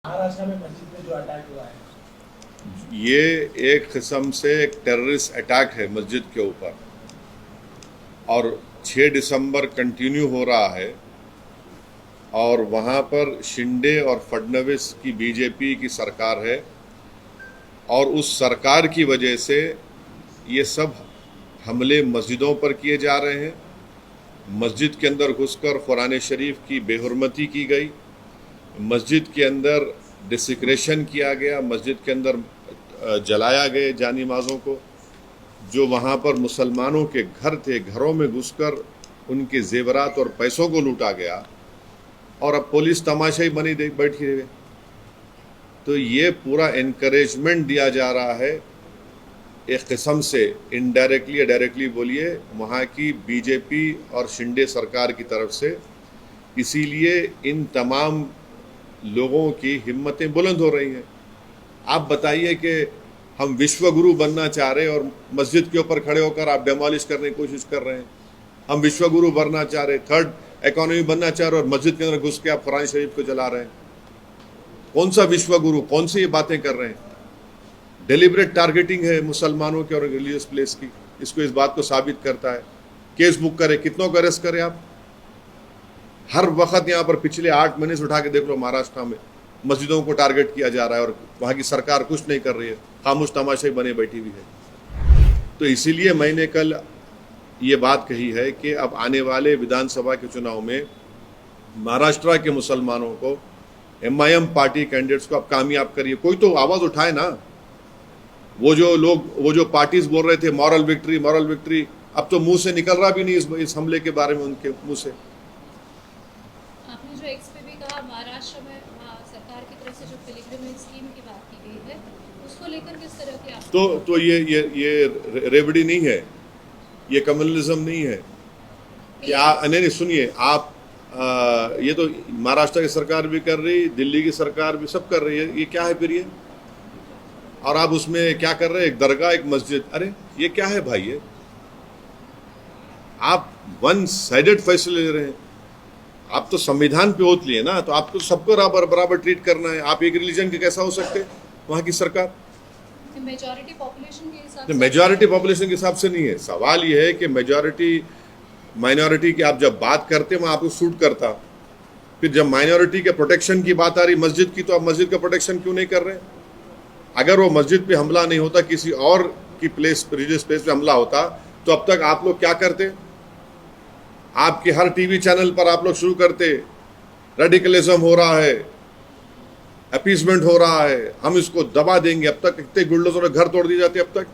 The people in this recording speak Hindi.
महाराष्ट्र में मस्जिद में जो अटैक हुआ है, ये एक किस्म से एक टेररिस्ट अटैक है मस्जिद के ऊपर, और 6 दिसंबर कंटिन्यू हो रहा है। और वहाँ पर शिंदे और फडणवीस की बीजेपी की सरकार है, और उस सरकार की वजह से ये सब हमले मस्जिदों पर किए जा रहे हैं। मस्जिद के अंदर घुसकर कुरान शरीफ की बेहुरमती की गई, मस्जिद के अंदर डिसिक्रेशन किया गया, मस्जिद के अंदर जलाया गए जानिमाज़ों को। जो वहाँ पर मुसलमानों के घर थे, घरों में घुसकर उनके जेवरात और पैसों को लूटा गया, और अब पुलिस तमाशाई बनी बैठी रही। तो ये पूरा इनकरेजमेंट दिया जा रहा है एक किस्म से, इनडायरेक्टली या डायरेक्टली बोलिए, वहाँ की बीजेपी और शिंदे सरकार की तरफ से। इसीलिए इन तमाम लोगों की हिम्मतें बुलंद हो रही हैं। आप बताइए कि हम विश्वगुरु बनना चाह रहे हैं और मस्जिद के ऊपर खड़े होकर आप डेमोलिश करने की कोशिश कर रहे हैं। हम विश्वगुरु बनना चाह रहे, थर्ड इकोनॉमी बनना चाह रहे, और मस्जिद के अंदर घुस के आप कुरान शरीफ को जला रहे हैं। कौन सा विश्वगुरु, कौन सी ये बातें कर रहे हैं? डेलिबरेट टारगेटिंग है मुसलमानों के और रिलीजियस प्लेस की। इसको इस बात को साबित करता है। केस बुक करें, कितनों को अरेस्ट करें आप? हर वक्त यहाँ पर पिछले 8 महीने से उठा के देख लो, महाराष्ट्र में मस्जिदों को टारगेट किया जा रहा है और वहाँ की सरकार कुछ नहीं कर रही है, खामोश तमाशाई बने बैठी हुई है। तो इसीलिए मैंने कल ये बात कही है कि अब आने वाले विधानसभा के चुनाव में महाराष्ट्र के मुसलमानों को, MIM पार्टी कैंडिडेट्स को आप कामयाब करिए। कोई तो आवाज़ उठाए ना। वो जो पार्टीज बोल रहे थे मॉरल विक्ट्री, मॉरल विक्ट्री, अब तो मुंह से निकल रहा भी नहीं इस हमले के बारे में उनके मुंह से। आपने जो एक्स पे भी कहा, महाराष्ट्र में सरकार की तरफ से जो पिलग्रिमेज स्कीम की बात की गई है, उसको लेकर किस तरह के आप तो ये रेवड़ी नहीं है, ये कम्युनलिज्म नहीं है कि नहीं सुनिए आप, ये तो महाराष्ट्र की सरकार भी कर रही, दिल्ली की सरकार भी, सब कर रही है। ये क्या है फिर ये? और आप उसमें क्या कर रहे हैं? एक दरगाह, एक मस्जिद, अरे ये क्या है भाई? ये आप वन साइडेड फैसले ले रहे हैं। आप तो संविधान पे ओथ लिए ना, तो आपको सबको बराबर ट्रीट करना है। आप एक रिलीजन के कैसा हो सकते हैं? वहाँ की सरकार मेजॉरिटी पॉपुलेशन के हिसाब से, मेजॉरिटी पॉपुलेशन के हिसाब से नहीं है। सवाल ये है कि मेजॉरिटी माइनॉरिटी की आप जब बात करते हैं वहाँ आपको सूट करता, फिर जब माइनॉरिटी के प्रोटेक्शन की बात आ रही मस्जिद की, तो आप मस्जिद का प्रोटेक्शन क्यों नहीं कर रहे? अगर वो मस्जिद पे हमला नहीं होता, किसी और की प्लेस, रिलीजियस प्लेस पे हमला होता, तो अब तक आप लोग क्या करते? आपके हर टीवी चैनल पर आप लोग शुरू करते, रेडिकलिज्म हो रहा है, अपीसमेंट हो रहा है, हम इसको दबा देंगे। अब तक कितने गुंडों ने घर तोड़ दिए जाते अब तक।